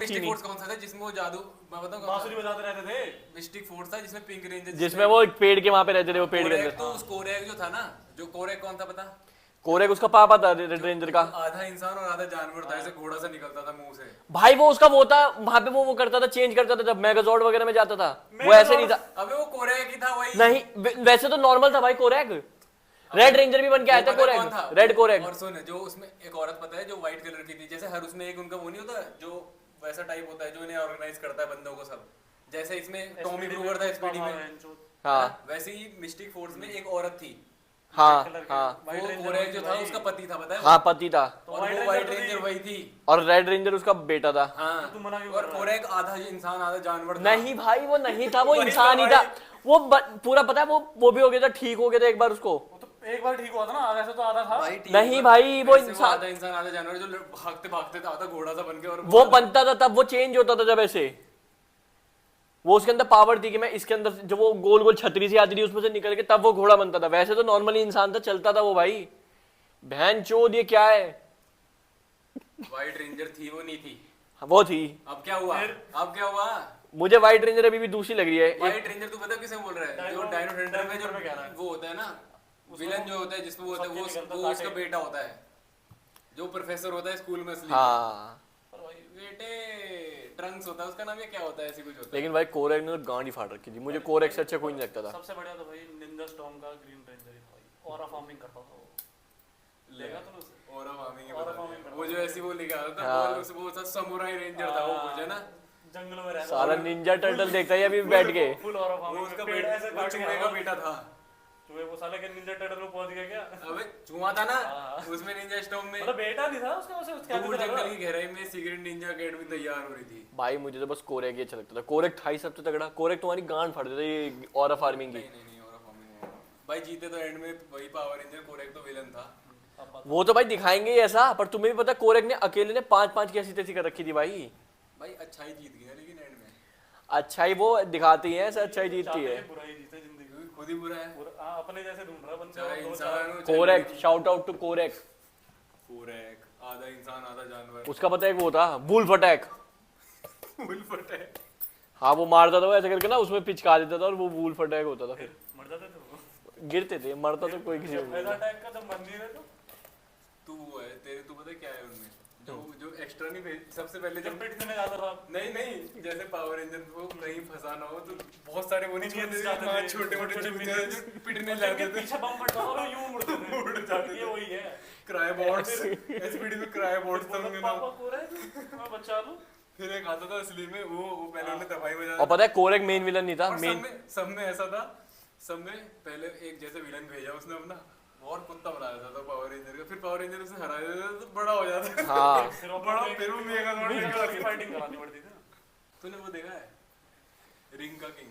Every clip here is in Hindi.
मिस्टिक फोर्स कौन सा था जिसमें वो जादू, मैं बताऊं, बांसुरी बजाते रहते थे। मिस्टिक फोर्स था जिसमें पिंक रेंजर, जिसमें वो पेड़ के वहां पे रहते थे, वो पेड़ के कोरैक, अंदर। तो उस कोरैक जो था ना, जो कोरैक कौन था पता? कोरेक उसका पापा था रेड रेंजर का। आधा इंसान और आधा जानवर था, ऐसे घोड़ा सा निकलता था मुंह से। भाई वो उसका वो था वहां पे, वो करता था, चेंज करता था जब मेगाजॉर्ड वगैरह में जाता था, वो ऐसे नहीं था। अबे वो कोरैक ही था वही। नहीं वैसे तो नॉर्मल था भाई कोरैक। रेड रेंजर भी बन के आया था कोरैक, रेड कोरैक। और सुन, जो उसमें एक औरत पता है जो व्हाइट कलर की थी, जैसे हर उसमें एक उनका वो नहीं होता जो वैसा टाइप होता है जो इन्हें ऑर्गेनाइज करता है बंदों को सब, जैसे इसमें टॉमी क्रूगर था स्पीडी में, हाँ वैसे ही मिस्टिक फोर्स में एक औरत थी। हाँ हाँ, वो कोरैक जो था उसका पति था, पता है? हाँ पति था। और वो व्हाइट रेंजर वही थी। और रेड रेंजर उसका बेटा था। हाँ, और कोरैक आधा इंसान आधा जानवर था। नहीं भाई वो नहीं था, वो इंसान ही था। वो पूरा पता है, वो भी हो गया था, ठीक हो गया था एक बार उसको। एक बार ठीक हुआ था ना, वैसे तो आधा था। नहीं भाई वो इंसान, आधा इंसान आधा जानवर, जो भागते भागते था, आधा घोड़ा सा बन के, और वो बनता था तब, वो चेंज होता था जब ऐसे, वो उसके अंदर पावर थी कि मैं इसके अंदर जब वो गोल गोल छतरी से आती थी उसमें से निकल के तब वो घोड़ा बनता था। वैसे तो नॉर्मली इंसान था, चलता था वो भाई। बहन चोद ये क्या है। व्हाइट रेंजर थी, वो नहीं थी, वो थी। अब क्या हुआ? अब क्या हुआ? मुझे व्हाइट रेंजर अभी भी दूसरी लग रही है। व्हाइट रेंजर तू पता किसे बोल रहा है? जो डायनो थंडर में जो वो होता है ना, विलन जो होता है जिसमें वो होता है, वो उसका बेटा होता है, जो प्रोफेसर होता है स्कूल में असली। हाँ बेटे ट्रंक्स होता है उसका नाम, या क्या होता है, ऐसी कुछ होता है। लेकिन भाई कोरैक ने तो गांड ही फाड़ रखी थी। मुझे कोरैक से अच्छा कोई नहीं लगता था। सबसे बढ़िया तो भाई निंजा स्टॉर्म का ग्रीन रेंजर ही भाई, ऑरा फार्मिंग करता था वो। लेगा तो उसे ऑरा फार्मिंग, ऑरा फार्मिंग वो जो ऐसी वो लिखा था, वो था समुराई रेंजर था वो, मुझे ना जंगलों में रहता सारा निंजा टर्टल देखता है अभी बैठ के। फुल ऑरा वो फार्मिंग, उसका पेड़ ऐसे बेटा, काट चूहे का बेटा था। चूहे वो साले के निंजा टर्टल में पहुंच गया क्या? अबे चूहा था ना उसमें, निंजा स्टॉर्म में। मतलब बेटा नहीं था उसका, उसके दूर जंगल की गहराई में सीक्रेट निंजा अकेडमी तैयार हो रही थी। भाई मुझे तो बस कोरैक ही अच्छा लगता था। कोरैक था ही सबसे तगड़ा। कोरैक तुम्हारी गांड फाड़ देता ये ऑरा फार्मिंग की। नहीं ऑरा फार्मिंग भाई जीते तो एंड में वही पावर रेंजर, कोरैक तो विलन था। वो तो भाई दिखाएंगे ही ऐसा, पर तुम्हें भी पता कोरैक ने अकेले ने 5-5 की ऐसी तैसी कर रखी थी भाई। भाई अच्छाई जीत गई ना लेकिन एंड में। अच्छाई वो दिखाती है, ऐसा अच्छाई जीतती है। बुराई जीते जिंदगी, खुद ही बुरा है। अपने जैसे ढूंढ रहा बंदा। चाहे इंसान हो, कोरैक, शाउट आउट टू कोरैक। कोरैक आधा इंसान आधा जानवर। उसका पता है वो था वुल्फ अटैक। वुल्फ अटैक, हाँ वो मारता था वो ऐसे करके ना, उसमें पिचका देता था और वो वुल्फ अटैक होता था। फिर मर जाते थे वो, गिरते थे, मरता तो कोई किसी को। ऐसा अटैक का तो मन नहीं रहा। तू वो है तेरे, तू पता क्या है उनमें जो एक्स्ट्रा नहीं भेज, सबसे पहले जब पिटने जाता था। नहीं जैसे पावर रेंजर को कहीं फंसाना हो तो बहुत सारे वो नहीं जाते जाते थे, छोटे मोटे छोटे पिटने जाते थे, पीछे बम फटता था यूं उड़ते थे, उड़ जाते ये वही है क्रायोबॉट्स। एसपीडी में क्रायोबॉट्स था उनका नाम। पापा को रहे मैं बचा लूं। फिर एक आता था असली में, वो पहले उन्हें दवाई बजा, और पता है कोरैक मेन विलन नहीं था। और मेन सब में ऐसा था, सब में पहले एक जैसे विलन भेजा उसने अपना, और कुत्ता बनाया था तो पावर रेंजर का, फिर पावर रेंजर उसे हरा देता था तो बड़ा हो जाता। हाँ बड़ा फिर वो मेगा लॉर्ड की फाइटिंग करानी पड़ती थी ना। तूने वो देखा है रिंग का किंग?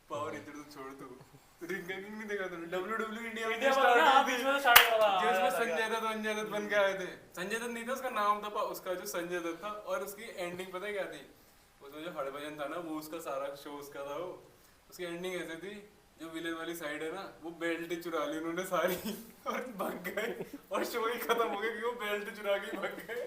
पावर रेंजर तो छोड़, तू रिंग का किंग नहीं देखा तूने? WWE इंडिया में इंडिया में बीच में स्टार्ट करा था, जिसमें संजय दत्त बन के आए थे। संजय दत्त नहीं था उसका नाम था, उसका जो संजय दत्त था, और उसकी एंडिंग पता है क्या थी? उसमें जो हड़भजन था ना, वो उसका सारा शो उसका था। वो उसकी एंडिंग ऐसे थी, जो विलेन वाली साइड है ना, वो बेल्ट चुरा ली उन्होंने सारी और भाग गए, और शो ही खत्म हो गया कि वो बेल्ट चुरा के भाग गए।